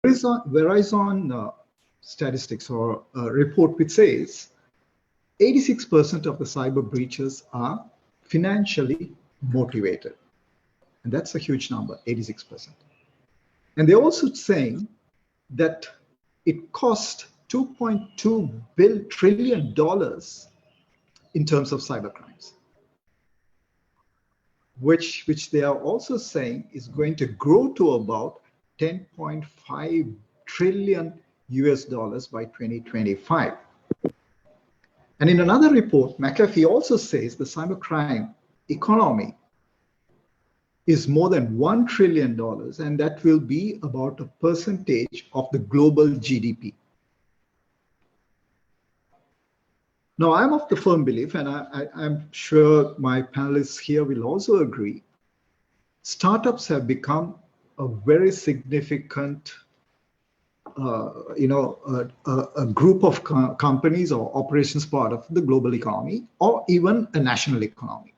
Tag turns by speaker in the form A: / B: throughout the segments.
A: Verizon statistics or a report which says 86% of the cyber breaches are financially motivated. And that's a huge number, 86%. And they're also saying that it cost $2.2 trillion in terms of cyber crimes, which they are also saying is going to grow to about 10.5 trillion US dollars by 2025. And in another report, McAfee also says the cybercrime economy is more than $1 trillion, and that will be about a percentage of the global GDP. Now, I'm of the firm belief, and I'm sure my panelists here will also agree, startups have become a very significant a group of companies or operations part of the global economy or even a national economy.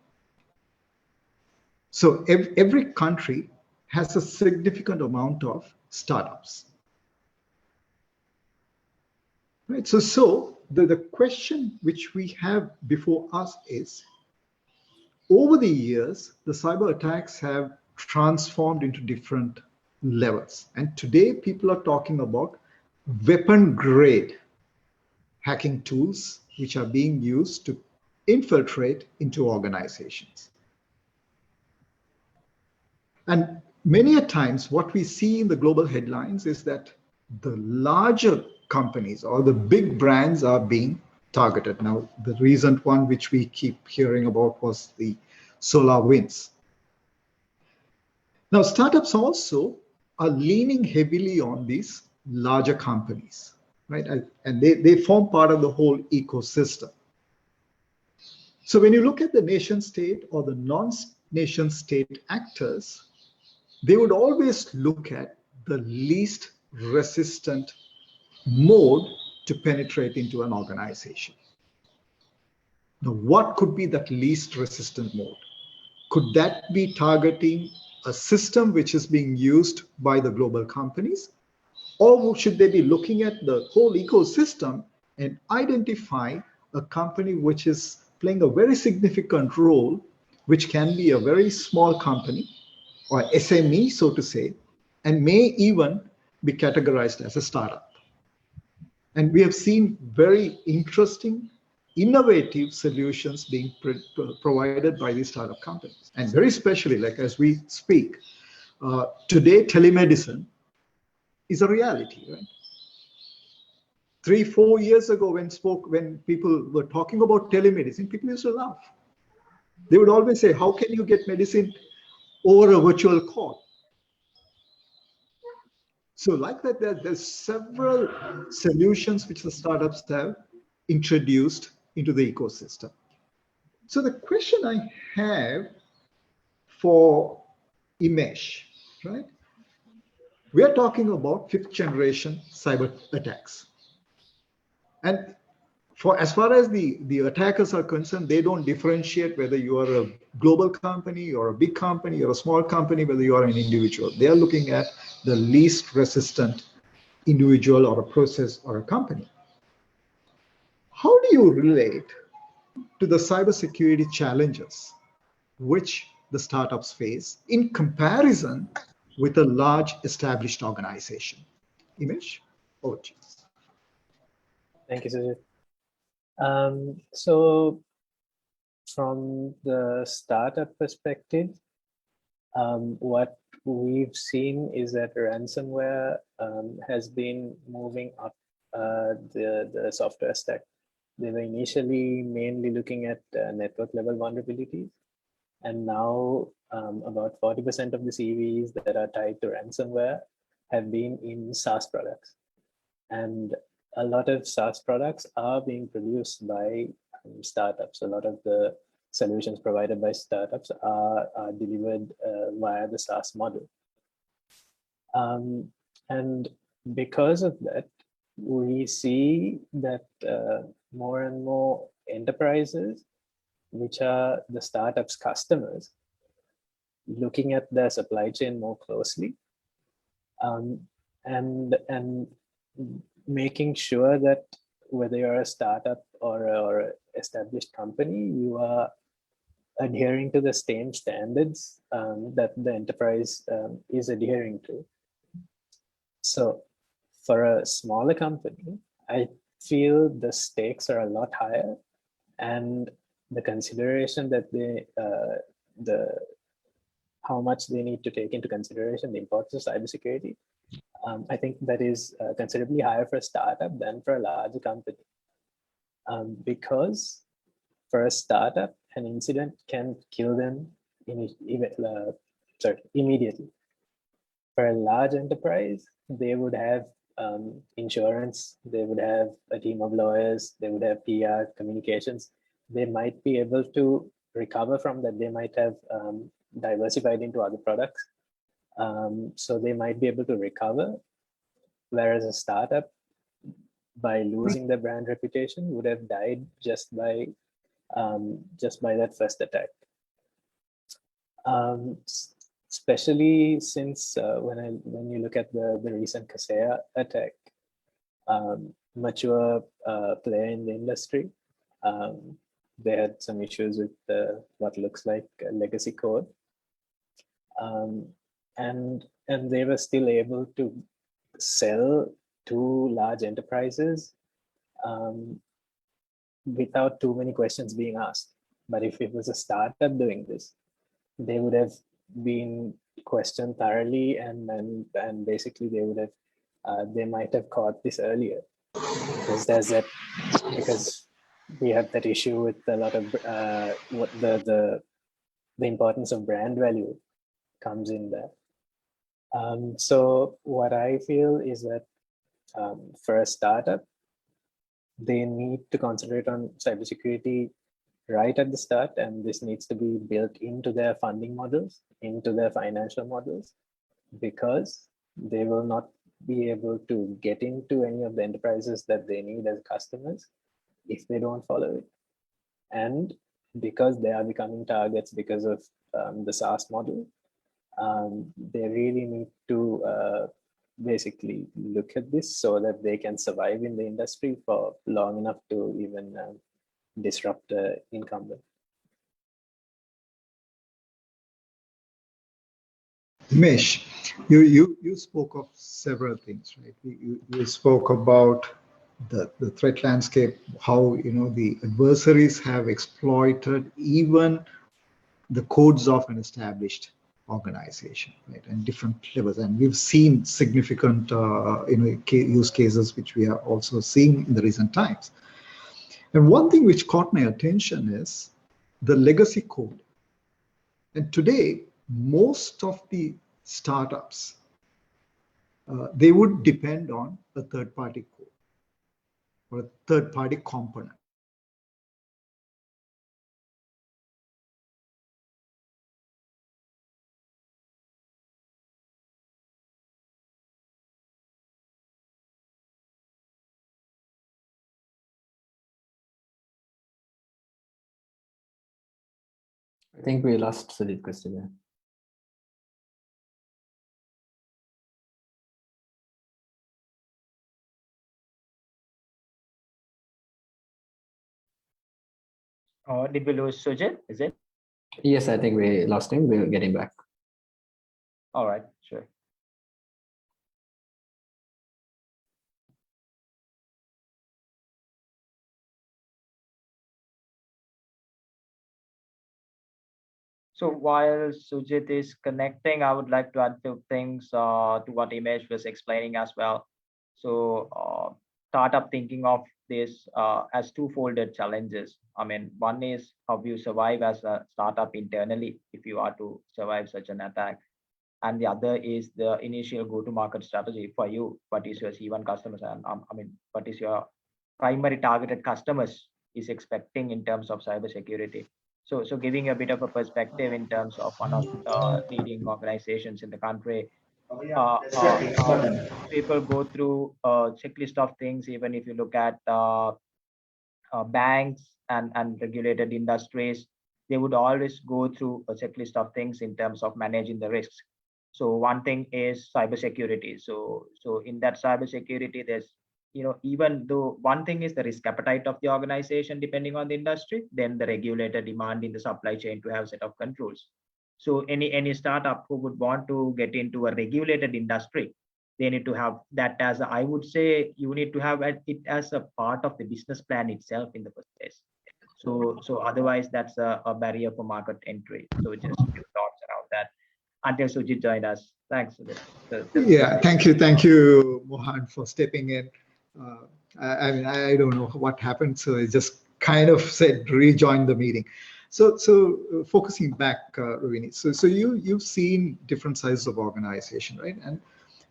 A: So every country has a significant amount of startups. Right? So the question which we have before us is, over the years, the cyber attacks have transformed into different levels. And today people are talking about weapon grade hacking tools which are being used to infiltrate into organizations. And many a times what we see in the global headlines is that the larger companies or the big brands are being targeted. Now, the recent one which we keep hearing about was the SolarWinds. Now, startups also are leaning heavily on these larger companies, right? And they form part of the whole ecosystem. So when you look at the nation state or the non-nation state actors, they would always look at the least resistant mode to penetrate into an organization. Now, what could be that least resistant mode? Could that be targeting a system which is being used by the global companies? Or should they be looking at the whole ecosystem and identify a company which is playing a very significant role, which can be a very small company or SME, so to say, and may even be categorized as a startup? And we have seen very interesting, innovative solutions being provided by these startup companies. And very especially, like as we speak, today telemedicine is a reality, right? 3-4 years ago when people were talking about telemedicine, people used to laugh. They would always say, how can you get medicine over a virtual call? So like that, there's several solutions which the startups have introduced into the ecosystem. So the question I have for Imesh, right? We are talking about 5th generation cyber attacks. And as far as the attackers are concerned, they don't differentiate whether you are a global company or a big company or a small company, whether you are an individual. They are looking at the least resistant individual or a process or a company. How do you relate to the cybersecurity challenges which the startups face in comparison with a large established organization? Imesh, over to you.
B: Thank you, Sujit. So from the startup perspective, what we've seen is that ransomware has been moving up the software stack. They were initially mainly looking at network level vulnerabilities. And now about 40% of the CVEs that are tied to ransomware have been in SaaS products. And a lot of SaaS products are being produced by startups. A lot of the solutions provided by startups are delivered via the SaaS model. And because of that, we see that more and more enterprises, which are the startups' customers, looking at their supply chain more closely. and making sure that whether you're a startup or an established company, you are adhering to the same standards that the enterprise is adhering to. So for a smaller company, I feel the stakes are a lot higher, and the consideration that how much they need to take into consideration the importance of cybersecurity, I think that is considerably higher for a startup than for a larger company. Because for a startup, an incident can kill them immediately. For a large enterprise, they would have insurance, they would have a team of lawyers, they would have PR, communications. They might be able to recover from that. They might have diversified into other products. So they might be able to recover. Whereas a startup, by losing their brand reputation, would have died just by that first attack. Especially since when you look at the recent Kaseya attack, mature player in the industry, they had some issues with what looks like legacy code, and they were still able to sell to large enterprises without too many questions being asked. But if it was a startup doing this, they would have been questioned thoroughly, and basically they would have they might have caught this earlier, because we have that issue with a lot of what the importance of brand value comes in there. So what I feel is that for a startup, they need to concentrate on cybersecurity right at the start, and this needs to be built into their funding models, into their financial models, because they will not be able to get into any of the enterprises that they need as customers if they don't follow it. And because they are becoming targets because of the SaaS model, they really need to basically look at this so that they can survive in the industry for long enough to even disrupt the incumbent.
A: Himesh, you spoke of several things, right? You spoke about the threat landscape, how the adversaries have exploited even the codes of an established organization, right, and different levels. And we've seen significant use cases which we are also seeing in the recent times. And one thing which caught my attention is the legacy code. And today, most of the startups, they would depend on a third-party code or a third-party component.
C: I think we lost Sujit Christie there.
D: Did we lose Sujit? Is it?
C: Yes, I think we lost him. We'll get him back.
D: All right, sure. So while Sujit is connecting, I would like to add few things to what Himesh was explaining as well. So startup thinking of this as two-folded challenges. I mean, one is how you survive as a startup internally if you are to survive such an attack. And the other is the initial go-to-market strategy for you. What is your C1 customers, and what is your primary targeted customers is expecting in terms of cybersecurity. So giving a bit of a perspective in terms of one of the leading organizations in the country, how people go through a checklist of things. Even if you look at banks and regulated industries, they would always go through a checklist of things in terms of managing the risks. So one thing is cybersecurity. So in that cybersecurity, there's, even though one thing is the risk appetite of the organization, depending on the industry, then the regulator demand in the supply chain to have set of controls. So any startup who would want to get into a regulated industry, they need to have that as I would say, you need to have it as a part of the business plan itself in the first place. So otherwise that's a barrier for market entry. So just few thoughts around that until Sujit joined us. Thanks, Sujit.
A: Yeah, thank you, Mohan, for stepping in. I mean, I don't know what happened, so I just kind of said rejoin the meeting. So focusing back, Ravini. So you've seen different sizes of organization, right?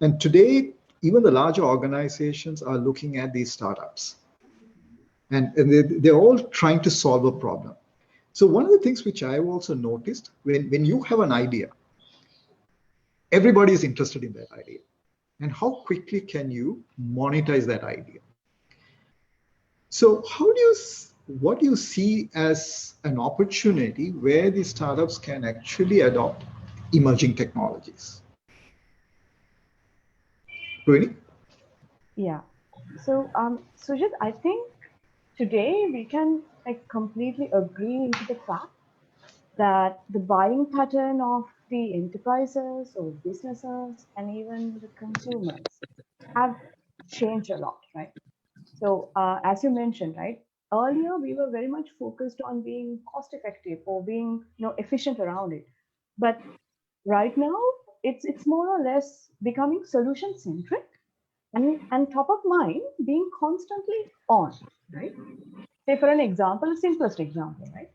A: And today, even the larger organizations are looking at these startups, and they're all trying to solve a problem. So one of the things which I've also noticed, when you have an idea, everybody is interested in that idea. And how quickly can you monetize that idea? So what do you see as an opportunity where these startups can actually adopt emerging technologies? Really?
E: Yeah. So, Sujit, I think today we can completely agree into the fact that the buying pattern of the enterprises or businesses and even the consumers have changed a lot, right? So as you mentioned, right, earlier we were very much focused on being cost effective or being efficient around it. But right now it's more or less becoming solution centric and top of mind, being constantly on, right? Say for an example, a simplest example, right?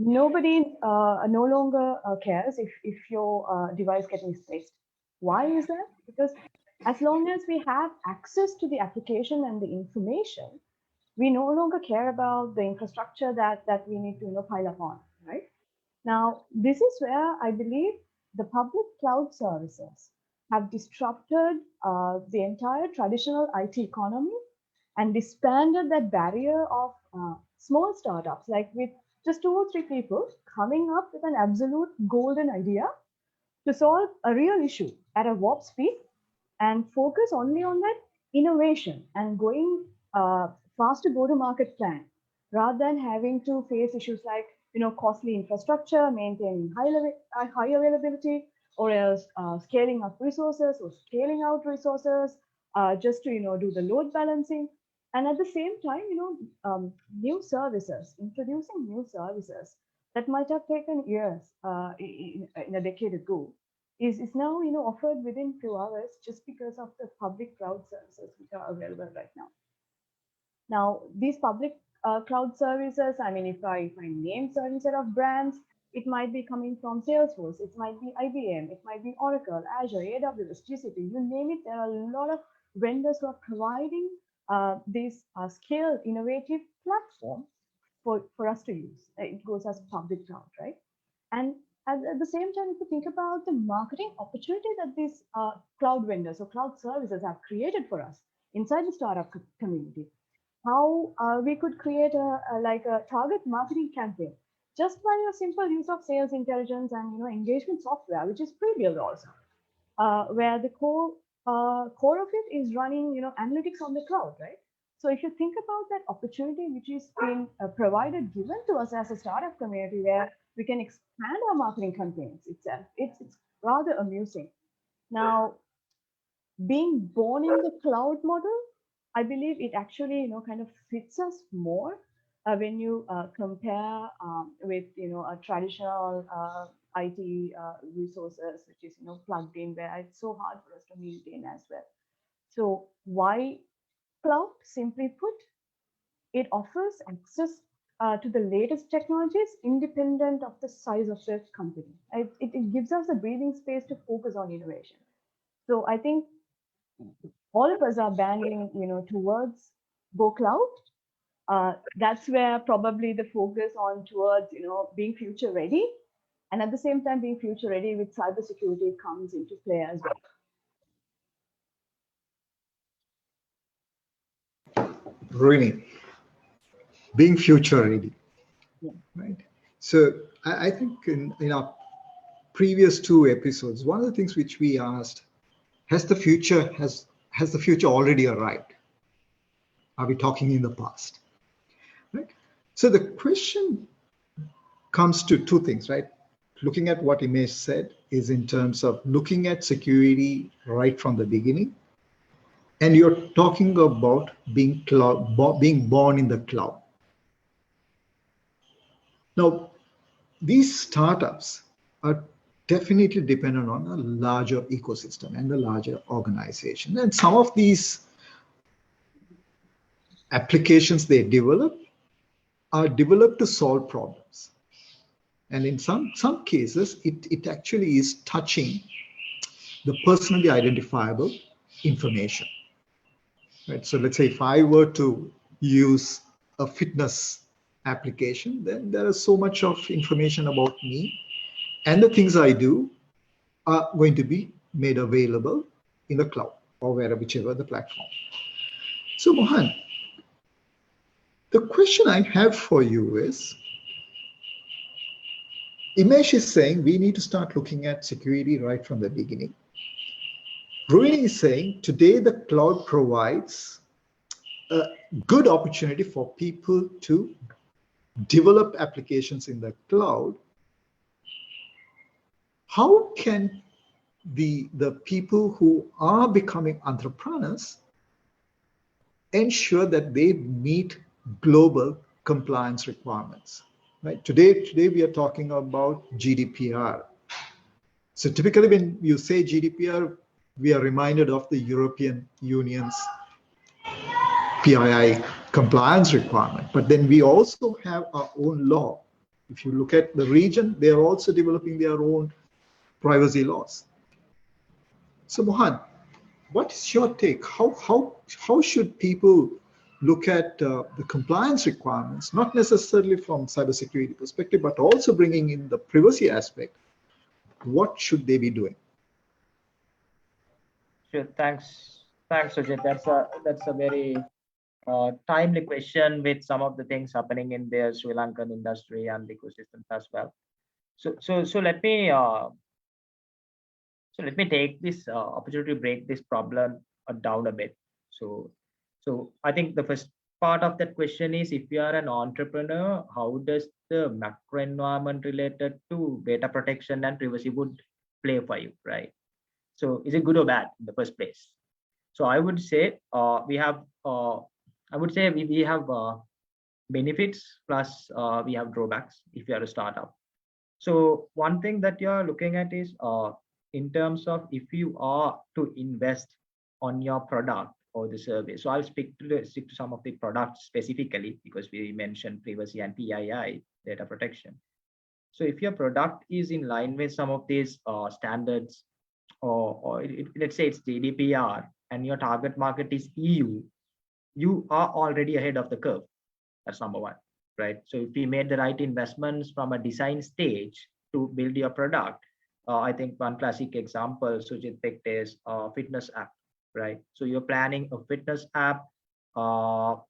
E: Nobody no longer cares if your device gets misplaced. Why is that? Because as long as we have access to the application and the information, we no longer care about the infrastructure that we need to pile up on, right? Now, this is where I believe the public cloud services have disrupted the entire traditional IT economy and disbanded that barrier of small startups, like with just 2 or 3 people coming up with an absolute golden idea to solve a real issue at a warp speed and focus only on that innovation and going fast to go to market plan rather than having to face issues like costly infrastructure, maintaining high availability, or else scaling up resources or scaling out resources just to do the load balancing. And at the same time, new services, introducing new services that might have taken years in a decade ago is now offered within 2 hours just because of the public cloud services which are available right now. Now, these public cloud services, I mean, if I name certain set of brands, it might be coming from Salesforce, it might be IBM, it might be Oracle, Azure, AWS, GCP, you name it. There are a lot of vendors who are providing this scale innovative platform for us to use. It goes as public cloud, right? And at the same time, if you think about the marketing opportunity that these cloud vendors or cloud services have created for us inside the startup community, how we could create a target marketing campaign just by a simple use of sales intelligence and engagement software, which is pre-built also, where the core of it is running analytics on the cloud, right? So if you think about that opportunity which is being given to us as a startup community, where we can expand our marketing campaigns itself, it's rather amusing. Now, being born in the cloud model, I believe it actually kind of fits us more when you compare with a traditional IT resources, which is plugged in, where it's so hard for us to maintain as well. So why cloud? Simply put, it offers access to the latest technologies independent of the size of the company. It gives us a breathing space to focus on innovation. So I think all of us are banging, towards go cloud. That's where probably the focus on towards, being future ready, and at the same time being future ready with cybersecurity comes into play as well.
A: Really, being future ready,
E: Yeah.
A: right? So I think in our previous two episodes, one of the things which we asked, has the future already arrived? Are we talking in the past? Right? So the question comes to two things, right? Looking at what Imesh said is in terms of looking at security right from the beginning. And you're talking about being born in the cloud. Now, these startups are definitely dependent on a larger ecosystem and a larger organization. And some of these applications they develop are developed to solve problems. And in some cases, it actually is touching the personally identifiable information. Right? So let's say if I were to use a fitness application, then there is so much of information about me and the things I do are going to be made available in the cloud or whichever the platform. So Mohan, the question I have for you is, Imesh is saying we need to start looking at security right from the beginning. Rohini is saying today the cloud provides a good opportunity for people to develop applications in the cloud. How can the people who are becoming entrepreneurs ensure that they meet global compliance requirements? Right? Today we are talking about GDPR. So typically when you say GDPR, we are reminded of the European Union's PII compliance requirement. But then we also have our own law. If you look at the region, they are also developing their own privacy laws. So Mohan, what is your take? How should people look at the compliance requirements, not necessarily from cybersecurity perspective, but also bringing in the privacy aspect? What should they be doing?
D: Sure. Thanks, Sujit. That's a very timely question with some of the things happening in the Sri Lankan industry and ecosystems as well. So let me take this opportunity to break this problem down a bit. So I think the first part of that question is, if you are an entrepreneur, how does the macro environment related to data protection and privacy would play for you, right? So is it good or bad in the first place? So I would say we have benefits plus we have drawbacks if you are a startup. So one thing that you're looking at is in terms of if you are to invest on your product or the service. So I'll stick to some of the products specifically because we mentioned privacy and PII, data protection. So if your product is in line with some of these standards, or let's say it's GDPR and your target market is EU, you are already ahead of the curve. That's number one, right? So if we made the right investments from a design stage to build your product, I think one classic example Sujit picked is a fitness app, right? So you're planning a fitness app, or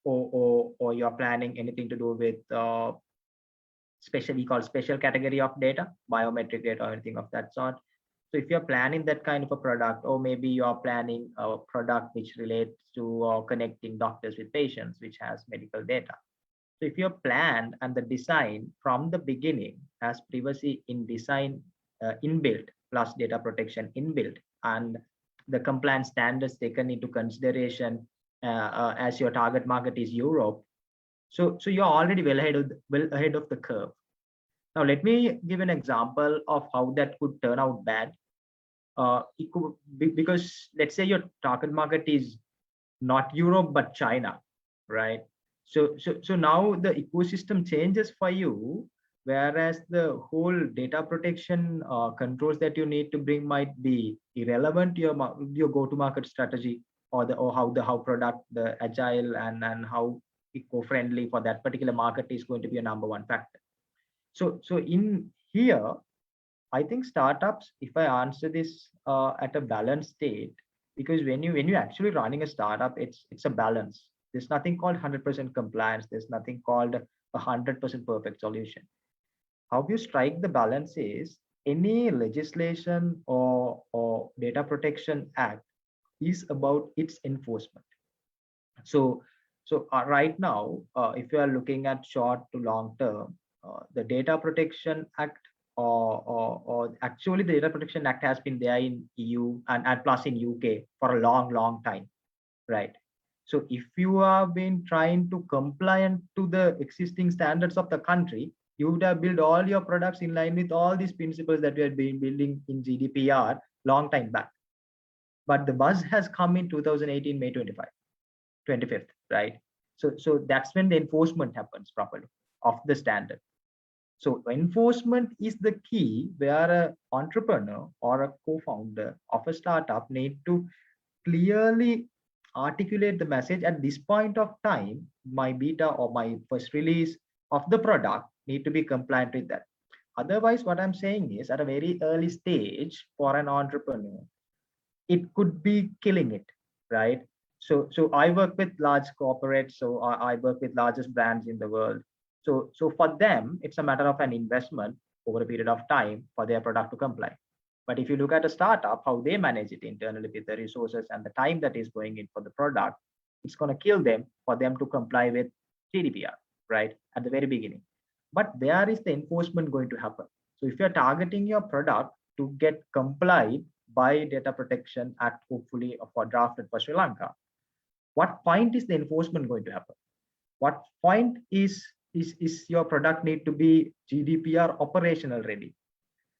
D: you're planning anything to do with special category of data, biometric data or anything of that sort. So if you're planning that kind of a product, or maybe you're planning a product which relates to connecting doctors with patients, which has medical data. So if your plan and the design from the beginning has privacy in design inbuilt plus data protection inbuilt, and the compliance standards taken into consideration as your target market is Europe, so you're already well ahead of the curve. Now let me give an example of how that could turn out bad. It could be because let's say your target market is not Europe but China, right? So now the ecosystem changes for you, whereas the whole data protection controls that you need to bring might be irrelevant to your go-to-market strategy, or how product the agile and how eco-friendly for that particular market is going to be a number one factor. So in here, I think startups, if I answer this at a balanced state, because when you actually running a startup, it's a balance. There's nothing called 100% compliance. There's nothing called 100% perfect solution. How you strike the balance is any legislation or data protection act is about its enforcement. So right now, if you are looking at short to long term, the Data Protection Act or actually the Data Protection Act has been there in EU and plus in UK for a long time, right? So if you have been trying to comply to the existing standards of the country, you would have built all your products in line with all these principles that we have been building in GDPR long time back. But the buzz has come in 2018, May 25th, right? So that's when the enforcement happens properly of the standard. So enforcement is the key where an entrepreneur or a co-founder of a startup need to clearly articulate the message at this point of time. My beta or my first release of the product need to be compliant with that. Otherwise, what I'm saying is at a very early stage for an entrepreneur, it could be killing it, right? So I work with large corporates, so I work with largest brands in the world. So for them, it's a matter of an investment over a period of time for their product to comply. But if you look at a startup, how they manage it internally with the resources and the time that is going in for the product, it's going to kill them for them to comply with GDPR, right? At the very beginning. But where is the enforcement going to happen? So if you're targeting your product to get complied by Data Protection Act, hopefully for drafted for Sri Lanka, what point is the enforcement going to happen? What point is your product need to be GDPR operational ready?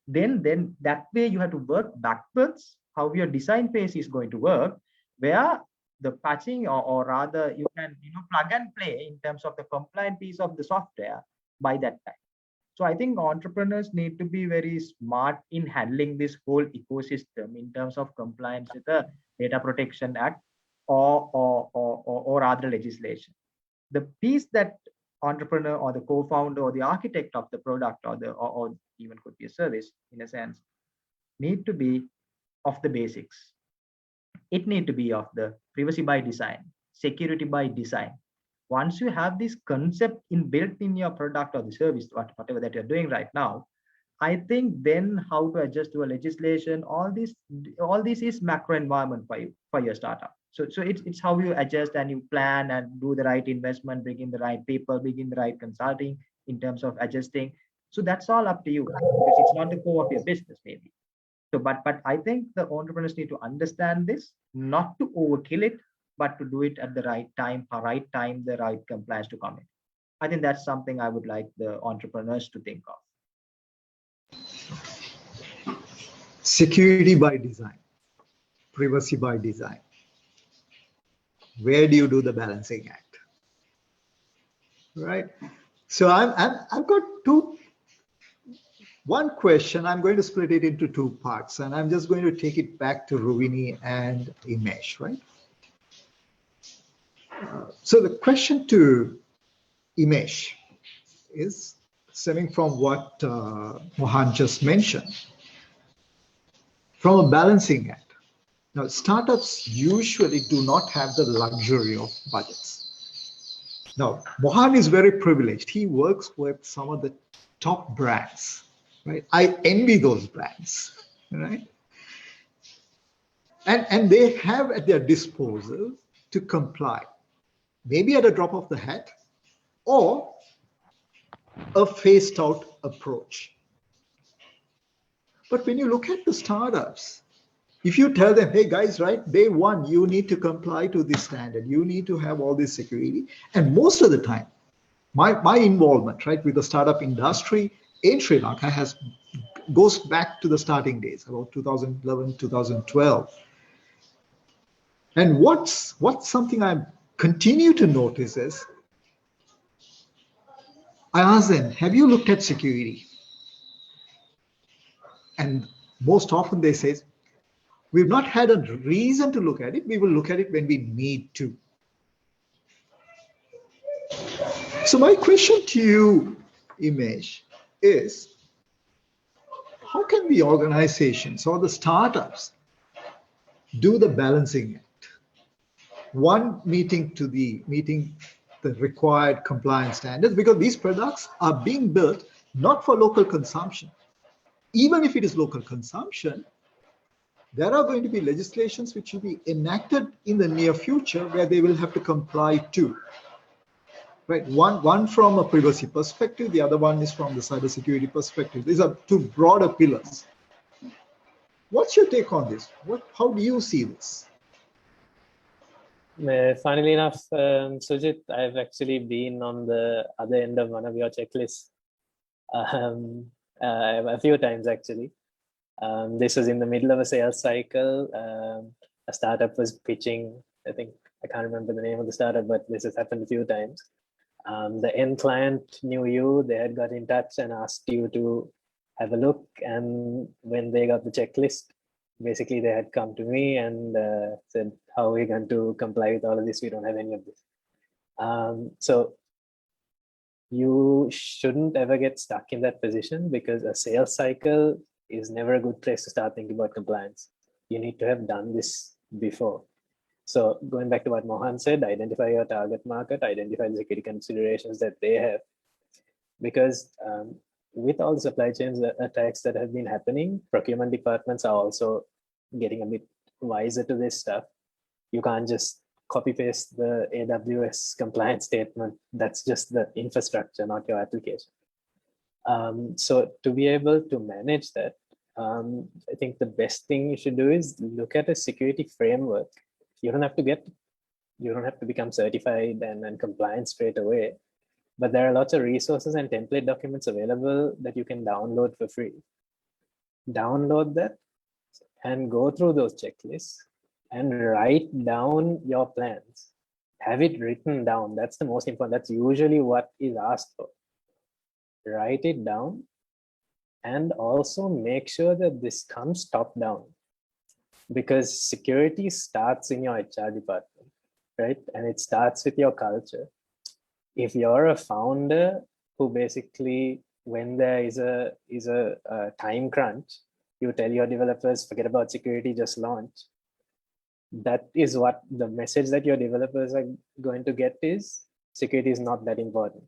D: Then that way you have to work backwards how your design phase is going to work, where the patching or rather you can plug and play in terms of the compliant piece of the software by that time. So I think entrepreneurs need to be very smart in handling this whole ecosystem in terms of compliance with the Data Protection Act or other legislation. The piece that entrepreneur or the co-founder or the architect of the product or even could be a service in a sense need to be of the basics. It need to be of the privacy by design, security by design. Once you have this concept built in your product or the service, whatever that you're doing right now, I think then how to adjust to a legislation, all this is macro environment for your startup. So it's how you adjust and you plan and do the right investment, bring in the right people, bring in the right consulting in terms of adjusting. So that's all up to you, because it's not the core of your business maybe. So but I think the entrepreneurs need to understand this, not to overkill it, but to do it at the right time, the right compliance to come in. I think that's something I would like the entrepreneurs to think of.
A: Security by design, privacy by design. Where do you do the balancing act? Right. So I've got one question. I'm going to split it into two parts, and I'm just going to take it back to Rohini and Imesh, right? So the question to Imesh is stemming from what Mohan just mentioned, from a balancing act. Now, startups usually do not have the luxury of budgets. Now, Mohan is very privileged. He works with some of the top brands, right? I envy those brands, right? And they have at their disposal to comply, maybe at a drop of the hat or a phased out approach. But when you look at the startups, if you tell them, hey guys, right, day one, you need to comply to this standard, you need to have all this security. And most of the time, my involvement, right, with the startup industry in Sri Lanka goes back to the starting days, about 2011, 2012. And what's something I continue to notice is, I ask them, have you looked at security? And most often they say, we've not had a reason to look at it. We will look at it when we need to. So my question to you, Imesh, is how can the organizations or the startups do the balancing act? One, meeting the required compliance standards, because these products are being built not for local consumption. even if it is local consumption, there are going to be legislations which will be enacted in the near future where they will have to comply to. Right, one from a privacy perspective, the other one is from the cybersecurity perspective. These are two broader pillars. What's your take on this? How do you see this?
B: Funnily enough, Sujit, I've actually been on the other end of one of your checklists a few times actually. This was in the middle of a sales cycle. A startup was pitching, I think, I can't remember the name of the startup, but this has happened a few times. The end client knew you, they had got in touch and asked you to have a look. And when they got the checklist, basically they had come to me and said, how are we going to comply with all of this? We don't have any of this. So you shouldn't ever get stuck in that position, because a sales cycle is never a good place to start thinking about compliance. You need to have done this before. So going back to what Mohan said, identify your target market, identify the security considerations that they have. Because with all the supply chains attacks that have been happening, procurement departments are also getting a bit wiser to this stuff. You can't just copy paste the AWS compliance statement. That's just the infrastructure, not your application. So to be able to manage that, I think the best thing you should do is look at a security framework. You don't have to become certified and compliant straight away, but there are lots of resources and template documents available that you can download for free. Download that and go through those checklists and write down your plans. Have it written down. That's the most important. That's usually what is asked for. Write it down and also make sure that this comes top down, because security starts in your HR department, right? And it starts with your culture. If you're a founder who basically, when there is a time crunch, you tell your developers, forget about security, just launch. That is what the message that your developers are going to get is, security is not that important.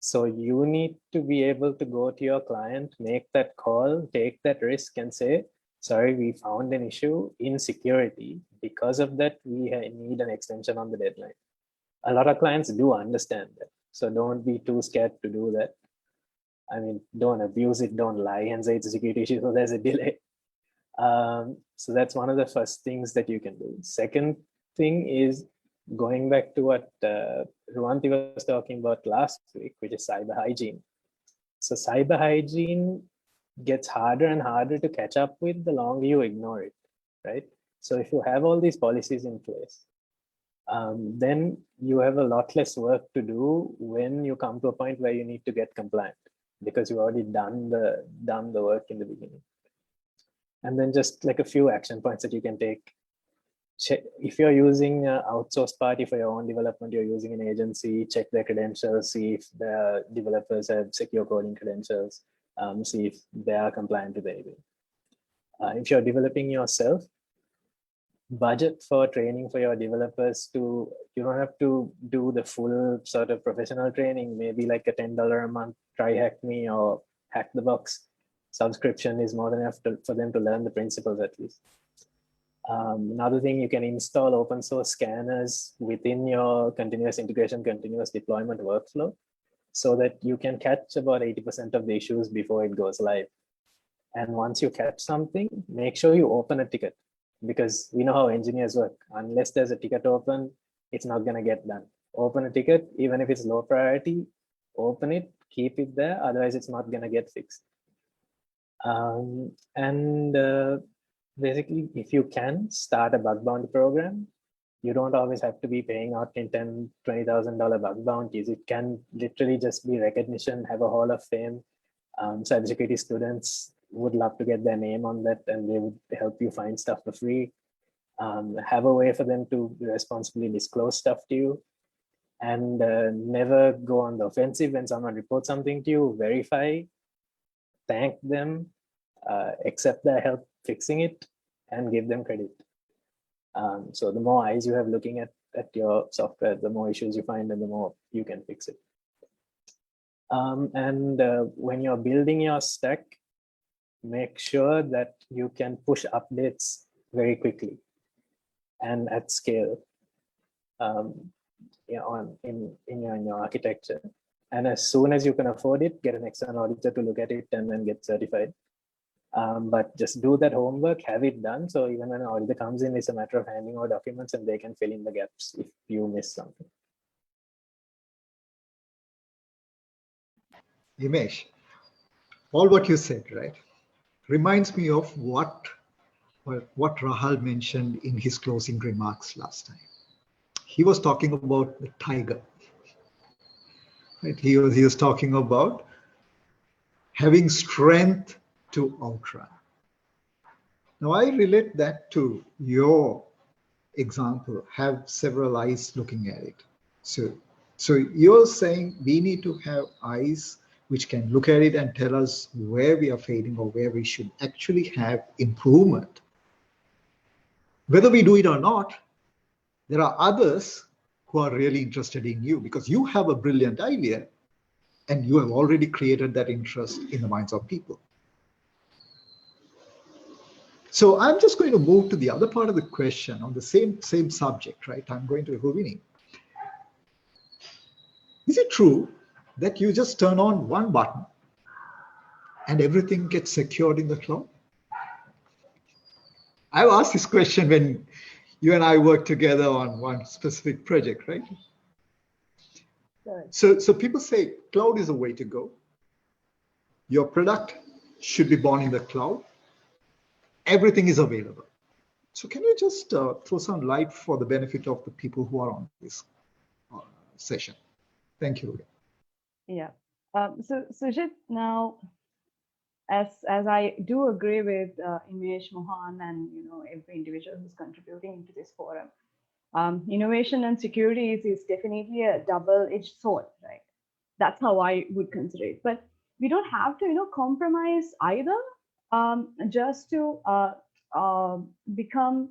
B: So you need to be able to go to your client, make that call, take that risk and say, sorry, we found an issue in security. Because of that, we need an extension on the deadline. A lot of clients do understand that. So don't be too scared to do that. I mean, don't abuse it, don't lie and say it's a security issue, so there's a delay. So that's one of the first things that you can do. Second thing is going back to what Ruanti was talking about last week, which is cyber hygiene. So cyber hygiene gets harder and harder to catch up with the longer you ignore it, right? So if you have all these policies in place, then you have a lot less work to do when you come to a point where you need to get compliant, because you've already done the work in the beginning. And then just like a few action points that you can take. If you're using an outsourced party for your own development, you're using an agency, check their credentials, see if the developers have secure coding credentials, see if they are compliant with anything. If you're developing yourself, budget for training for your developers. You don't have to do the full sort of professional training, maybe like a $10 a month try hack me or hack the box subscription is more than enough for them to learn the principles at least. Another thing, you can install open source scanners within your continuous integration, continuous deployment workflow, so that you can catch about 80% of the issues before it goes live. And once you catch something, make sure you open a ticket, because we know how engineers work. Unless there's a ticket open, it's not going to get done. Open a ticket, even if it's low priority, open it, keep it there. Otherwise, it's not going to get fixed. Basically, if you can start a bug bounty program, you don't always have to be paying out in $10,000, $20,000 bug bounties. It can literally just be recognition, have a hall of fame. Cybersecurity students would love to get their name on that, and they would help you find stuff for free. Have a way for them to responsibly disclose stuff to you, and never go on the offensive when someone reports something to you. Verify, thank them, accept their help fixing it, and give them credit. So the more eyes you have looking at your software, the more issues you find and the more you can fix it. When you're building your stack, make sure that you can push updates very quickly and at scale in your architecture. And as soon as you can afford it, get an external auditor to look at it and then get certified. But just do that homework, have it done. So even when an auditor comes in, it's a matter of handing over documents and they can fill in the gaps if you miss something.
A: Himesh, all what you said, right, reminds me of what Rahul mentioned in his closing remarks last time. He was talking about the tiger. Right? He was talking about having strength to outrun. Now I relate that to your example, have several eyes looking at it. So you're saying we need to have eyes which can look at it and tell us where we are failing or where we should actually have improvement. Whether we do it or not, there are others who are really interested in you because you have a brilliant idea and you have already created that interest in the minds of people. So I'm just going to move to the other part of the question on the same subject, right? I'm going to Hovini. Is it true that you just turn on one button and everything gets secured in the cloud? I've asked this question when you and I worked together on one specific project, right? So people say cloud is the way to go. Your product should be born in the cloud. Everything is available. So can you just throw some light for the benefit of the people who are on this session? Thank you.
E: Yeah. So Sujit, now, as I do agree with Himesh, Mohan, and every individual who's contributing into this forum, innovation and security is definitely a double-edged sword, right? That's how I would consider it. But we don't have to compromise either, just to become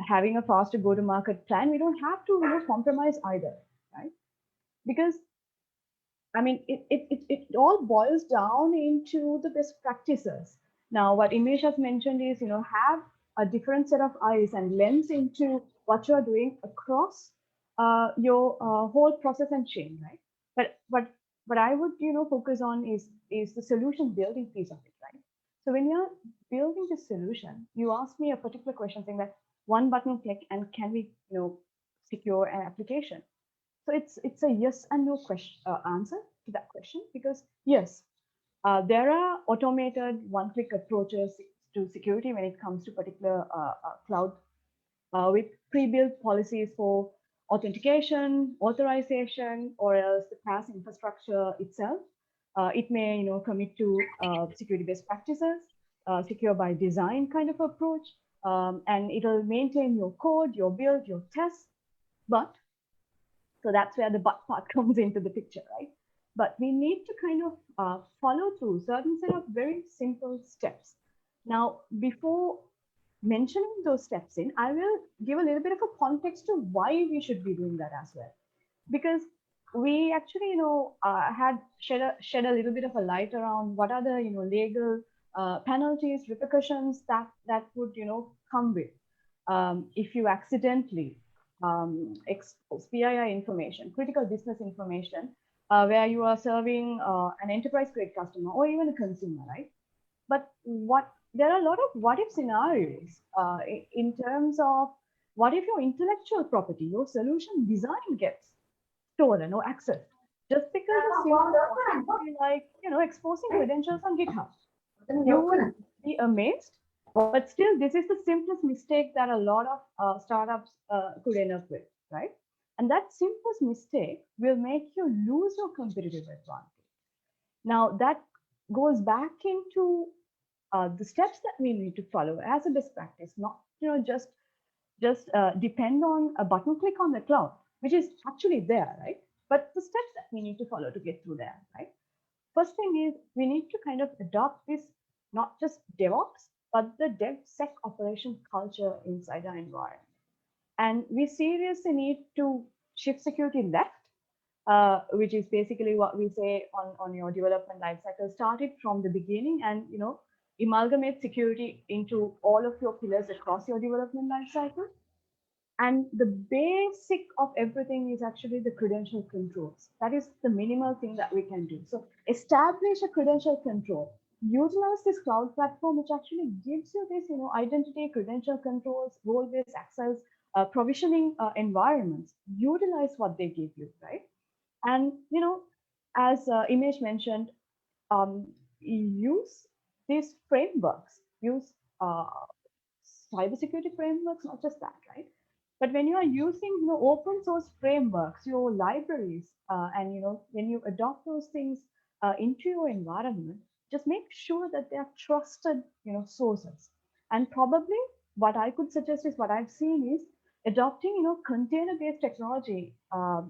E: having a faster go-to-market plan. We don't have to compromise either, right? Because I mean, it all boils down into the best practices. Now, what Himesh has mentioned is, have a different set of eyes and lens into what you're doing across your whole process and chain, right? But what I would, focus on is the solution building piece of it, right? So when you're building the solution, you ask me a particular question saying that one button click and can we, secure an application? So it's a yes and no question answer to that question, because yes, there are automated one-click approaches to security when it comes to particular cloud with pre-built policies for authentication, authorization, or else the PaaS infrastructure itself. It may commit to security best practices, secure by design kind of approach, and it'll maintain your code, your build, your test, but so that's where the but part comes into the picture, right? But we need to kind of follow through certain set of very simple steps. Now, before mentioning those steps in, I will give a little bit of a context to why we should be doing that as well. Because we actually, had shed a little bit of a light around what are the, legal penalties, repercussions that would, come with if you accidentally expose PII information, critical business information, where you are serving an enterprise grade customer or even a consumer, right? But there are a lot of what if scenarios in terms of what if your intellectual property, your solution design gets stolen or accessed just because like exposing credentials on GitHub. You would be amazed. But still, this is the simplest mistake that a lot of startups could end up with, right? And that simplest mistake will make you lose your competitive advantage. Now, that goes back into the steps that we need to follow as a best practice, not just depend on a button click on the cloud, which is actually there, right? But the steps that we need to follow to get through there, right? First thing is we need to kind of adopt this, not just DevOps, but the DevSec operation culture inside our environment. And we seriously need to shift security left which is basically what we say on your development lifecycle. Start it from the beginning and, amalgamate security into all of your pillars across your development lifecycle. And the basic of everything is actually the credential controls. That is the minimal thing that we can do. So establish a credential control. Utilize this cloud platform, which actually gives you this, identity, credential controls, role-based access, provisioning environments. Utilize what they give you, right? And, as Imesh mentioned, use these frameworks, use cybersecurity frameworks, not just that, right? But when you are using, open source frameworks, your libraries, and when you adopt those things into your environment, just make sure that they are trusted, sources. And probably what I could suggest is what I've seen is adopting, container-based technology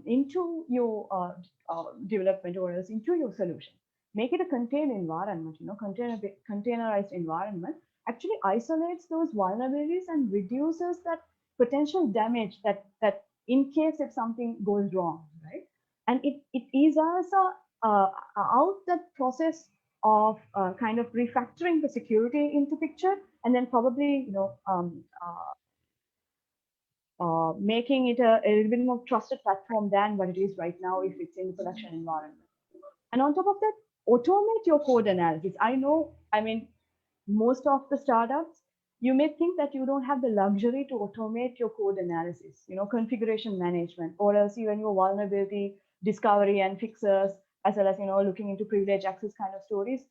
E: into your development or else into your solution. Make it a contained environment, containerized environment actually isolates those vulnerabilities and reduces that potential damage that in case if something goes wrong, right? And it is also out that process of kind of refactoring the security into picture, and then probably making it a little bit more trusted platform than what it is right now if it's in the production environment. And on top of that, automate your code analysis. I mean, most of the startups, you may think that you don't have the luxury to automate your code analysis, configuration management, or else even your vulnerability discovery and fixes, as well as, looking into privilege access kind of stories.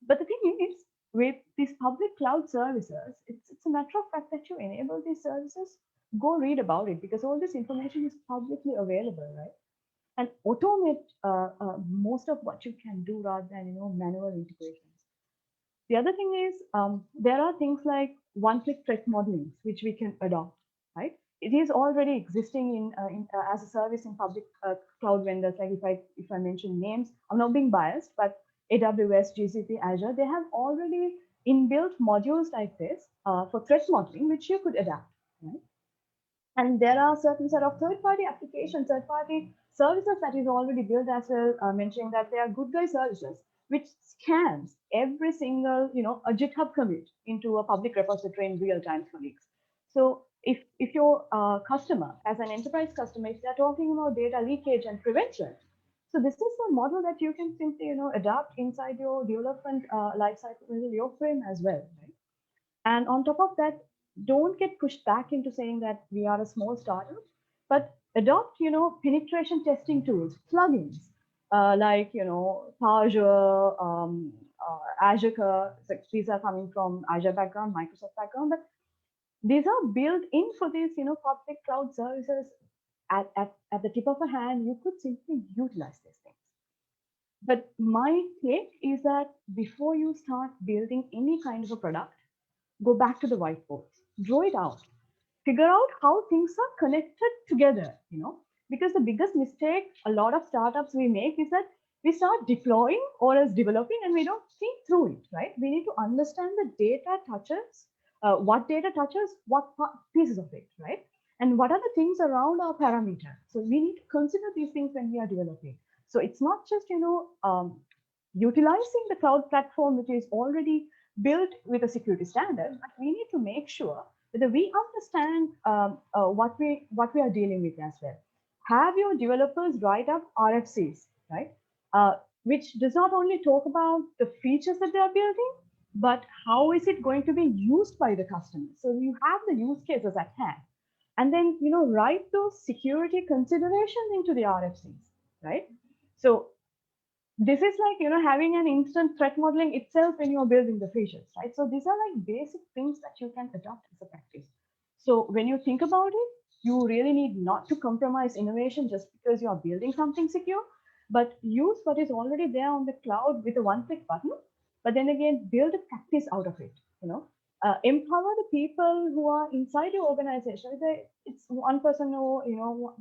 E: But the thing is, with these public cloud services, it's a matter of fact that you enable these services, go read about it because all this information is publicly available, right? And automate most of what you can do rather than, manual integrations. The other thing is there are things like one-click threat modeling, which we can adopt, right? It is already existing as a service in public cloud vendors. Like if I mention names, I'm not being biased, but AWS, GCP, Azure, they have already inbuilt modules like this for threat modeling, which you could adapt, right? And there are certain set of third-party applications, third-party services that is already built as well, mentioning that they are good guy services, which scans every single, a GitHub commit into a public repository in real time, colleagues. So if your customer, as an enterprise customer, if they're talking about data leakage and prevention, so this is a model that you can simply, adapt inside your development lifecycle, your frame as well, right? And on top of that, don't get pushed back into saying that we are a small startup, but adopt, penetration testing tools, plugins, like, Azure, Azure. These are coming from Azure background, Microsoft background, but these are built in for these, public cloud services at the tip of a hand. You could simply utilize these things. But my take is that before you start building any kind of a product, go back to the whiteboard, draw it out, figure out how things are connected together, because the biggest mistake a lot of startups we make is that we start deploying or as developing and we don't think through it, right? We need to understand the data touches, what data touches, what pieces of it, right? And what are the things around our parameter? So we need to consider these things when we are developing. So it's not just, utilizing the cloud platform, which is already built with a security standard, but we need to make sure that we understand what we are dealing with as well. Have your developers write up RFCs, right? Which does not only talk about the features that they are building, but how is it going to be used by the customer? So you have the use cases at hand, and then write those security considerations into the RFCs, right? So this is like having an instant threat modeling itself when you're building the features, right? So these are like basic things that you can adopt as a practice. So when you think about it, you really need not to compromise innovation just because you are building something secure, but use what is already there on the cloud with a one-click button. But then again, build a practice out of it. Empower the people who are inside your organization. It's one person or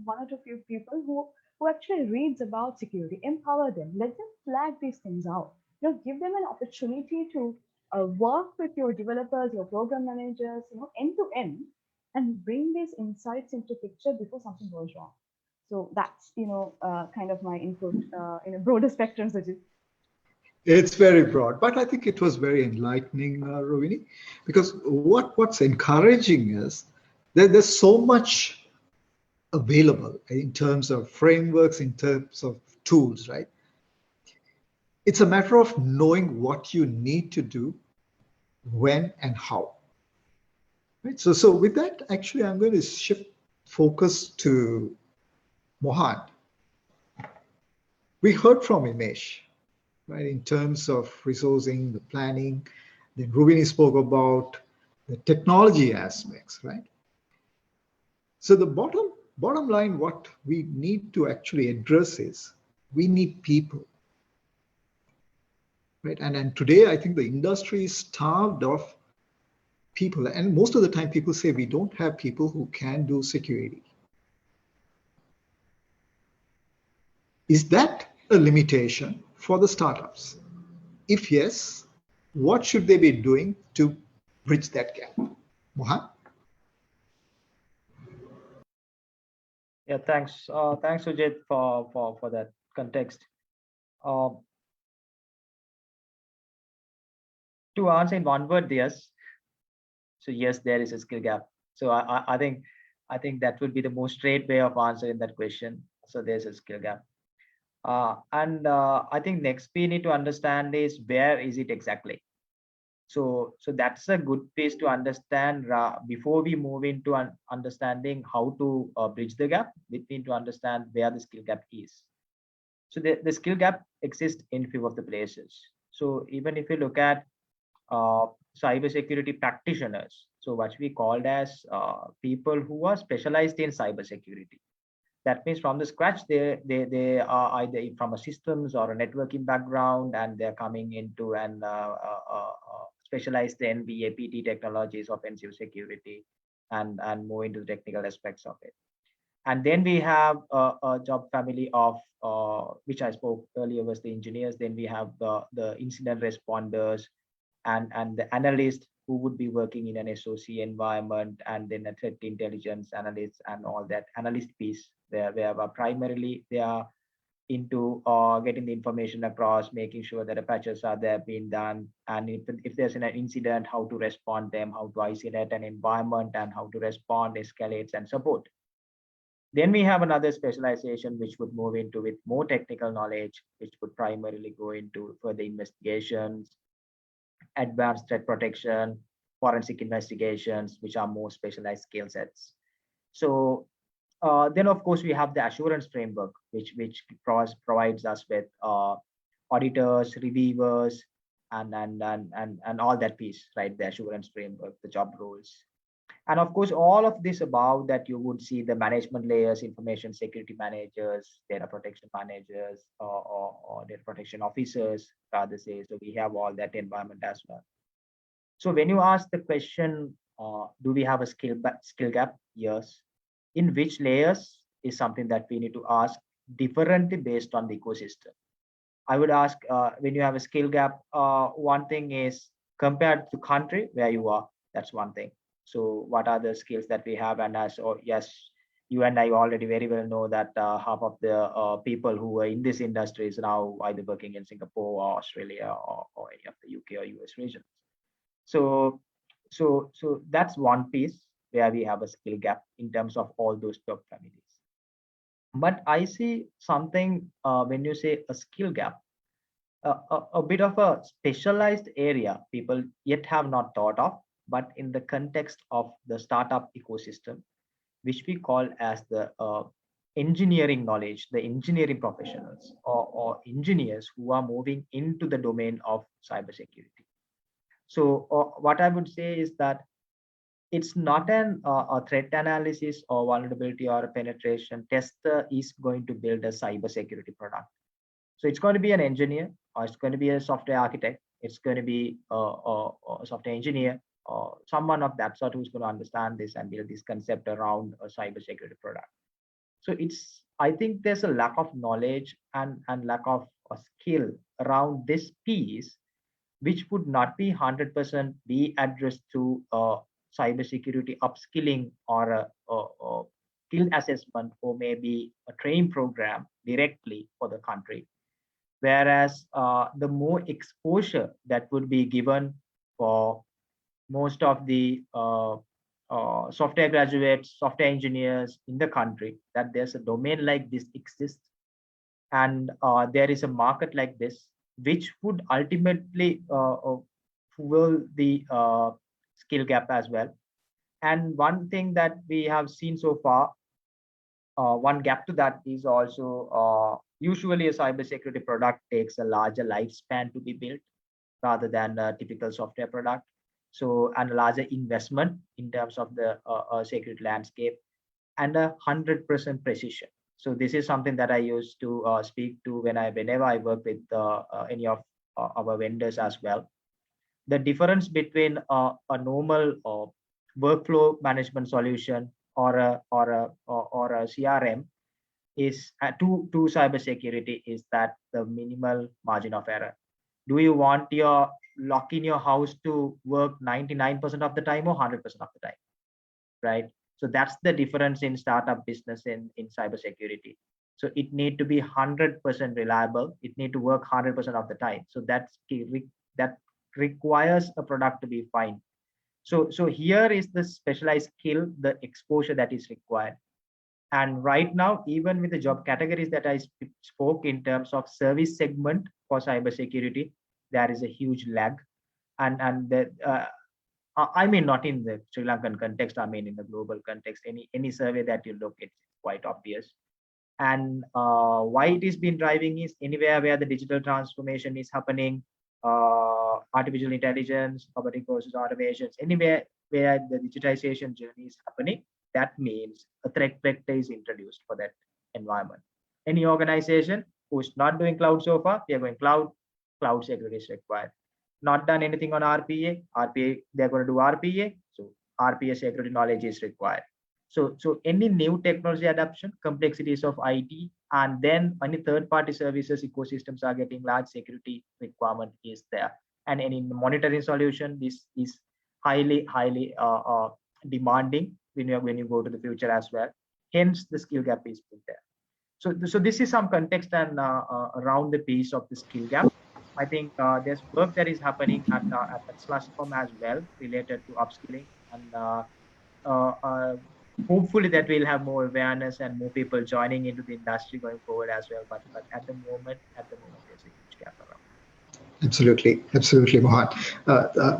E: one or two few people who actually reads about security. Empower them. Let them flag these things out. Give them an opportunity to work with your developers, your program managers, end to end, and bring these insights into picture before something goes wrong. So that's, kind of my input in a broader spectrum, Sujit.
A: It's very broad, but I think it was very enlightening, Rovini, because what's encouraging is that there's so much available in terms of frameworks, in terms of tools, right? It's a matter of knowing what you need to do, when and how. Right? So with that, actually, I'm going to shift focus to Mohan. We heard from Imesh, right, in terms of resourcing, the planning. Then Rubini spoke about the technology aspects, right? So the bottom line, what we need to actually address is we need people, right? And today, I think the industry is starved of people. And most of the time, people say we don't have people who can do security. Is that a limitation for the startups? If yes, what should they be doing to bridge that gap? Mohan?
D: Yeah, thanks. Thanks, Sujit, for that context. To answer in one word, yes. So yes, there is a skill gap. So I think that would be the most straight way of answering that question. So there's a skill gap. And I think next we need to understand is where is it exactly. So that's a good piece to understand before we move into understanding how to bridge the gap. We need to understand where the skill gap is. So the skill gap exists in few of the places. So even if you look at cybersecurity practitioners, so what we called as people who are specialized in cybersecurity. That means from the scratch, they are either from a systems or a networking background, and they're coming into an specialized in BAPT technologies, offensive security, and move into the technical aspects of it. And then we have a job family of which I spoke earlier was the engineers. Then we have the incident responders and the analyst who would be working in an SOC environment, and then a threat intelligence analyst and all that analyst piece where primarily they are into getting the information across, making sure that the patches are there being done, and if there's an incident, how to respond them, how to isolate an environment, and how to respond, escalates, and support. Then we have another specialization which would move into with more technical knowledge, which would primarily go into further investigations, advanced threat protection, forensic investigations, which are more specialized skill sets. So then, of course, we have the assurance framework, which provides us with auditors, reviewers, and all that piece, right? The assurance framework, the job roles. And of course, all of this above that you would see the management layers, information security managers, data protection managers, or data protection officers, rather say. So we have all that environment as well. So when you ask the question, do we have a skill gap? Yes. In which layers is something that we need to ask differently based on the ecosystem. I would ask when you have a skill gap, one thing is compared to country where you are, that's one thing. So what are the skills that we have? And yes, you and I already very well know that half of the people who are in this industry is now either working in Singapore or Australia or any of the UK or US regions. So that's one piece where we have a skill gap in terms of all those job families. But I see something when you say a skill gap, a bit of a specialized area people yet have not thought of, but in the context of the startup ecosystem, which we call as the engineering knowledge, the engineering professionals or engineers who are moving into the domain of cybersecurity. So what I would say is that it's not a threat analysis or vulnerability or a penetration tester is going to build a cybersecurity product. So it's going to be an engineer, or it's going to be a software architect. It's going to be a software engineer or someone of that sort who's going to understand this and build this concept around a cybersecurity product. So I think there's a lack of knowledge and lack of a skill around this piece, which would not be 100% be addressed through cybersecurity upskilling or a skill assessment, or maybe a train program directly for the country. Whereas the more exposure that would be given for most of the software graduates, software engineers in the country, that there's a domain like this exists, and there is a market like this, which would ultimately fuel the skill gap as well. And one thing that we have seen so far, one gap to that is also usually a cybersecurity product takes a larger lifespan to be built rather than a typical software product. So, and a larger investment in terms of the security landscape, and 100% precision. So this is something that I used to speak to whenever I work with any of our vendors as well. The difference between a normal workflow management solution or a CRM is to cybersecurity is that the minimal margin of error. Do you want your lock in your house to work 99% of the time or 100% of the time, right? So that's the difference in startup business in cybersecurity. So it need to be 100% reliable. It need to work 100% of the time. So that requires a product to be fine. So here is the specialized skill, the exposure that is required. And right now, even with the job categories that I spoke in terms of service segment for cybersecurity, there is a huge lag. And that, I mean, not in the Sri Lankan context, I mean, in the global context, any survey that you look, it's quite obvious. And why it is been driving is anywhere where the digital transformation is happening, artificial intelligence, robotic process automations, anywhere where the digitization journey is happening, that means a threat vector is introduced for that environment. Any organization who's not doing cloud so far, we are going cloud security is required. Not done anything on RPA, they're going to do RPA, so RPA security knowledge is required. So any new technology adoption, complexities of IT, and then any third-party services ecosystems are getting large security requirement is there. And any monitoring solution, this is highly demanding when you go to the future as well. Hence, the skill gap is there. So this is some context and around the piece of the skill gap. I think there's work that is happening at Sluscom as well related to upskilling, and hopefully that we'll have more awareness and more people joining into the industry going forward as well. But at the moment, there's a huge gap around.
A: Absolutely, Mohan.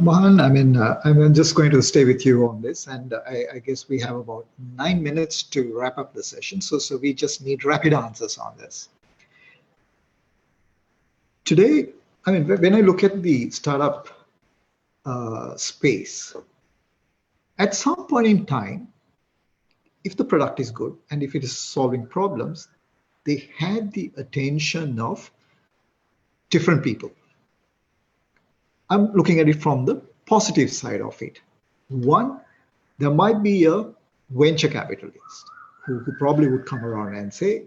A: Mohan, I mean, I'm just going to stay with you on this, and I guess we have about 9 minutes to wrap up the session. So we just need rapid answers on this. Today, I mean, when I look at the startup space, at some point in time, if the product is good and if it is solving problems, they had the attention of different people. I'm looking at it from the positive side of it. One, there might be a venture capitalist who probably would come around and say,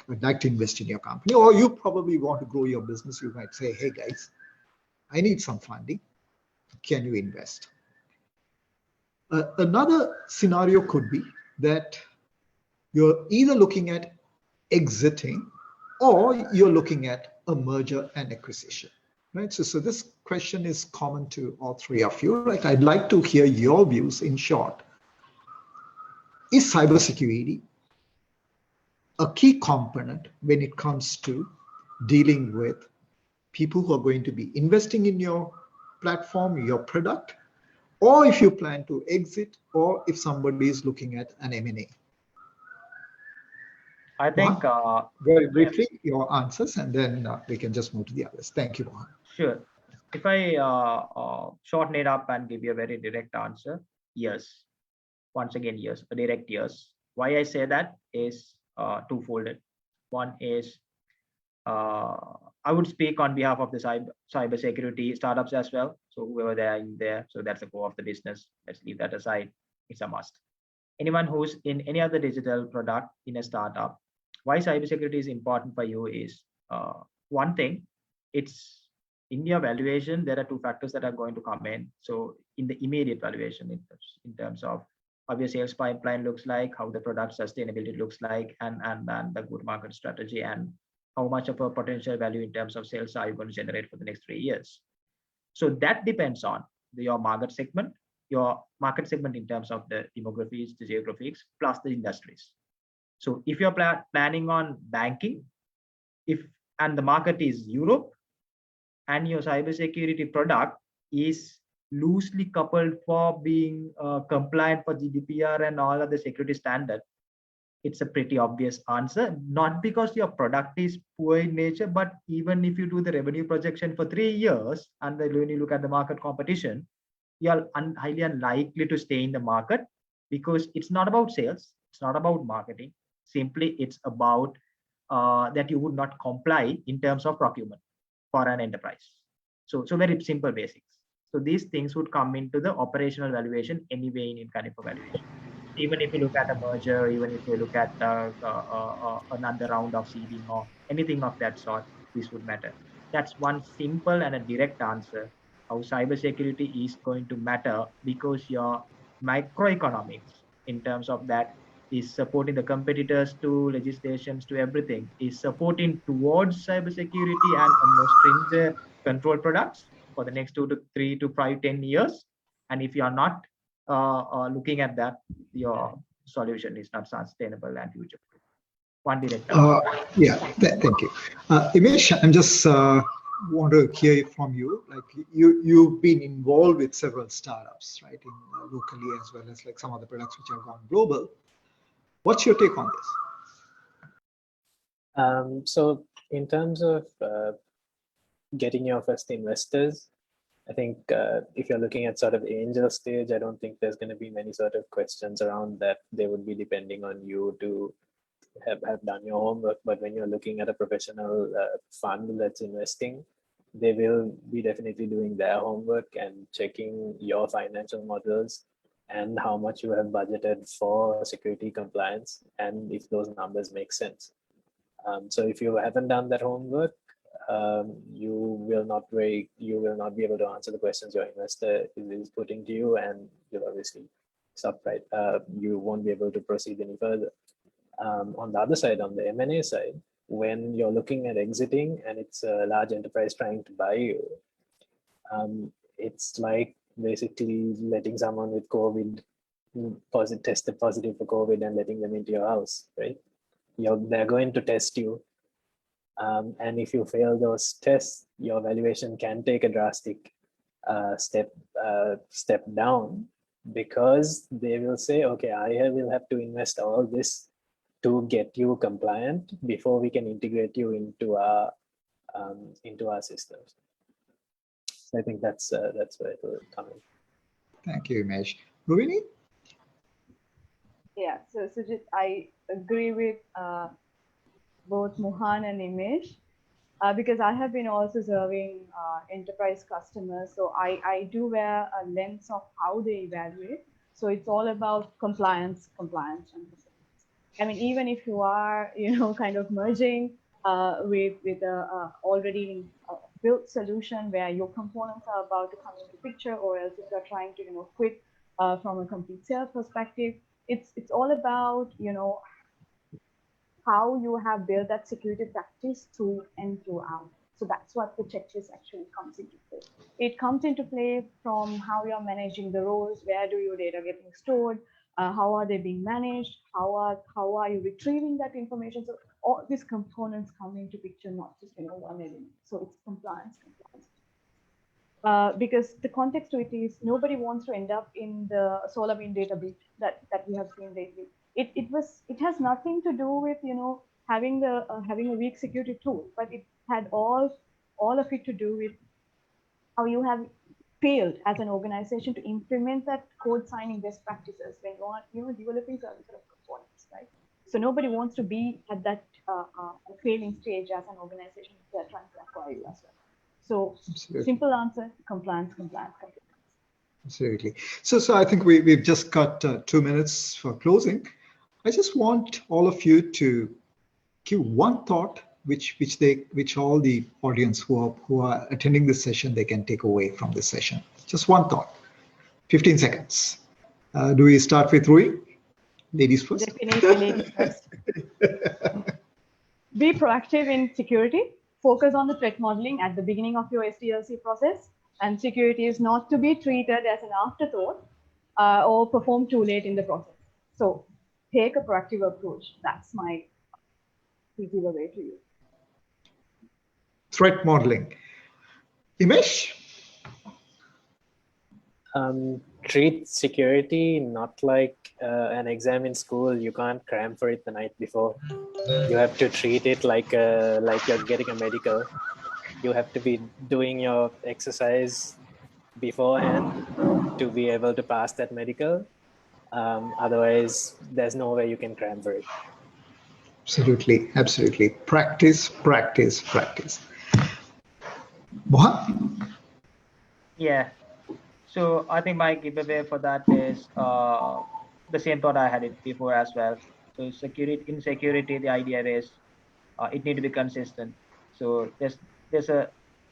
A: I'd like to invest in your company, or you probably want to grow your business. You might say, hey guys, I need some funding. Can you invest? Another scenario could be that you're either looking at exiting or you're looking at a merger and acquisition, right? So this question is common to all three of you, right? I'd like to hear your views in short. Is cybersecurity a key component when it comes to dealing with people who are going to be investing in your platform, your product, or if you plan to exit, or if somebody is looking at an M&A?
D: I think
A: very briefly your answers, and then we can just move to the others. Thank you, Mohan.
D: Sure. If I shorten it up and give you a very direct answer, yes. Once again, yes, a direct yes. Why I say that is twofold. One is I would speak on behalf of the cybersecurity startups as well. So whoever they are in there, so that's the core of the business. Let's leave that aside. It's a must. Anyone who's in any other digital product in a startup, why cybersecurity is important for you is one thing, it's in your valuation, there are two factors that are going to come in. So in the immediate valuation, in terms of how your sales pipeline looks like, how the product sustainability looks like, and the go-to-market strategy, and how much of a potential value in terms of sales are you going to generate for the next 3 years. So that depends on your market segment in terms of the demographics, the geographics, plus the industries. So if you're planning on banking, and the market is Europe, and your cybersecurity product is loosely coupled for being compliant for GDPR and all other security standards, it's a pretty obvious answer. Not because your product is poor in nature, but even if you do the revenue projection for 3 years, and then when you look at the market competition, you're highly unlikely to stay in the market, because it's not about sales, it's not about marketing. Simply, it's about that you would not comply in terms of procurement for an enterprise. So very simple basics. So these things would come into the operational valuation anyway in kind of evaluation. Even if you look at a merger, even if you look at another round of seeding or anything of that sort, this would matter. That's one simple and a direct answer how cybersecurity is going to matter, because your microeconomics in terms of that is supporting the competitors to legislations to everything, is supporting towards cybersecurity and a more stringent control products for the next 2 to 3 to 5, 10 years. And if you are not looking at that, your solution is not sustainable and future. One direct answer.
A: Yeah, thank you. Imesh, I'm just want to hear from you. Like you've been involved with several startups, right, in locally as well as like some of the products which have gone global. What's your take on this?
B: So in terms of getting your first investors, I think if you're looking at sort of angel stage, I don't think there's going to be many sort of questions around that. They would be depending on you to have done your homework. But when you're looking at a professional fund that's investing, they will be definitely doing their homework and checking your financial models and how much you have budgeted for security compliance, and if those numbers make sense. So if you haven't done that homework, you will not be able to answer the questions your investor is putting to you, and you'll obviously stop, right? You won't be able to proceed any further. On the other side, on the M&A side, when you're looking at exiting and it's a large enterprise trying to buy you, it's like basically letting someone with COVID tested positive for COVID and letting them into your house, right? They're going to test you. And if you fail those tests, your valuation can take a drastic step down, because they will say, okay, I will have to invest all this to get you compliant before we can integrate you into our systems. So I think that's where it will come in.
A: Thank you, Umesh. Rohini?
E: Yeah, so Sujit, I agree with both Mohan and Imesh, because I have been also serving enterprise customers. So I do wear a lens of how they evaluate. So it's all about compliance, and compliance. I mean, even if you are, kind of merging with a already built solution where your components are about to come into picture, or else if you're trying to, quit from a complete sales perspective, it's all about, how you have built that security practice through and throughout. So that's what the checklist actually comes into play. It comes into play from how you're managing the roles, where do your data getting stored, how are they being managed, how are you retrieving that information. So all these components come into picture, not just one element. So it's compliance. Because the context to it is nobody wants to end up in the SolarWinds data breach that we have seen lately. It has nothing to do with having a weak security tool, but it had all of it to do with how you have failed as an organization to implement that code signing best practices when you are developing certain sort of components, right? So nobody wants to be at that failing stage as an organization if they're trying to acquire you as well. So absolutely. Simple answer: compliance.
A: Absolutely. So I think we've just got 2 minutes for closing. I just want all of you to give one thought which all the audience who are attending this session, they can take away from this session. Just one thought. 15 seconds. Do we start with Rui? Ladies first.
E: Definitely ladies first. Be proactive in security. Focus on the threat modeling at the beginning of your SDLC process. And security is not to be treated as an afterthought or performed too late in the process. So take a proactive approach. That's my giveaway to you.
A: Threat modeling. Imesh?
B: Treat security not like an exam in school. You can't cram for it the night before. You have to treat it like you're getting a medical. You have to be doing your exercise beforehand to be able to pass that medical. Otherwise, there's no way you can cram for it.
A: Absolutely, absolutely. Practice, practice, practice. Mohan?
D: Yeah. So I think my giveaway for that is the same thought I had it before as well. So in security, the idea is it need to be consistent. So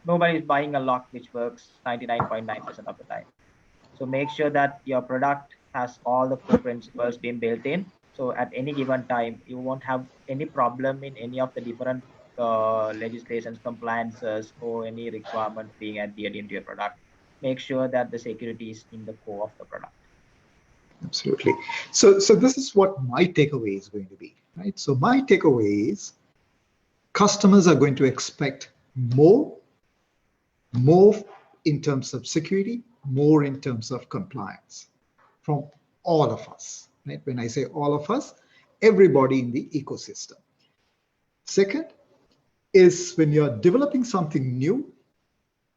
D: nobody's buying a lock which works 99.9% of the time. So make sure that your product has all the core principles being built in. So at any given time, you won't have any problem in any of the different legislations, compliances, or any requirement being adhered into your product. Make sure that the security is in the core of the product.
A: Absolutely. So this is what my takeaway is going to be, right? So my takeaway is customers are going to expect more in terms of security, more in terms of compliance from all of us, right? When I say all of us, everybody in the ecosystem. Second is when you're developing something new,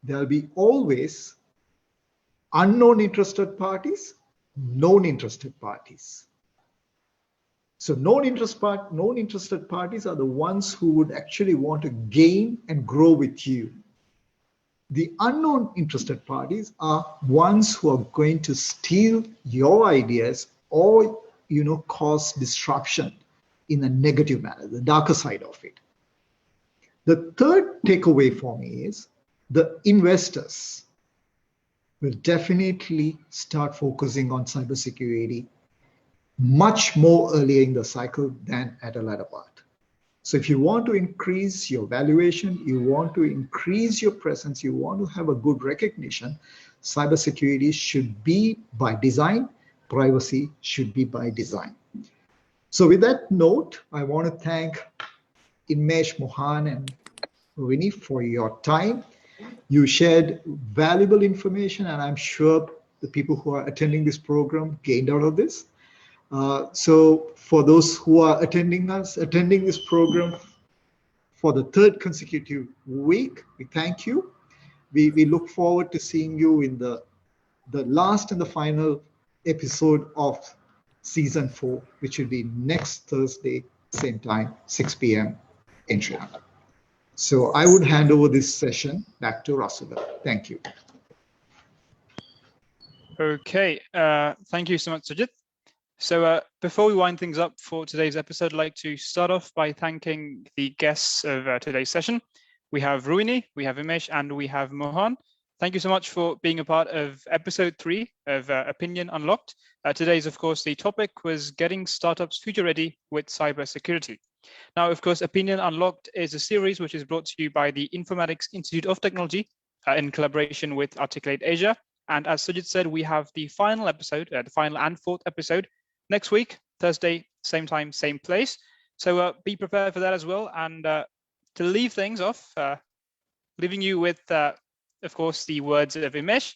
A: there'll be always unknown interested parties, known interested parties. So known interested parties are the ones who would actually want to gain and grow with you. The unknown interested parties are ones who are going to steal your ideas or cause disruption in a negative manner, the darker side of it. The third takeaway for me is the investors will definitely start focusing on cybersecurity much more earlier in the cycle than at a later part. So if you want to increase your valuation, you want to increase your presence, you want to have a good recognition, cybersecurity should be by design, privacy should be by design. So with that note, I want to thank Imesh, Mohan, and Rini for your time. You shared valuable information, and I'm sure the people who are attending this program gained out of this. So for those who are attending this program for the third consecutive week, we thank you. We look forward to seeing you in the last and the final episode of season 4, which will be next Thursday, same time, 6 p.m. in Sri Lanka. So I would hand over this session back to Russell. Thank you.
F: Okay, thank you so much, Sujit. So before we wind things up for today's episode, I'd like to start off by thanking the guests of today's session. We have Ruini, we have Imesh, and we have Mohan. Thank you so much for being a part of episode 3 of Opinion Unlocked. Today's, of course, the topic was getting startups future ready with cybersecurity. Now, of course, Opinion Unlocked is a series which is brought to you by the Informatics Institute of Technology in collaboration with Articulate Asia. And as Sujit said, we have the final episode, the final and 4th episode next week, Thursday, same time, same place. So be prepared for that as well. And to leave things off, leaving you with, of course, the words of Imesh,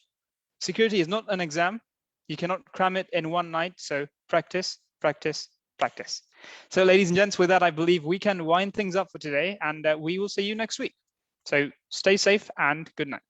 F: security is not an exam. You cannot cram it in one night. So practice, practice, practice. So ladies and gents, with that, I believe we can wind things up for today, and we will see you next week. So stay safe and good night.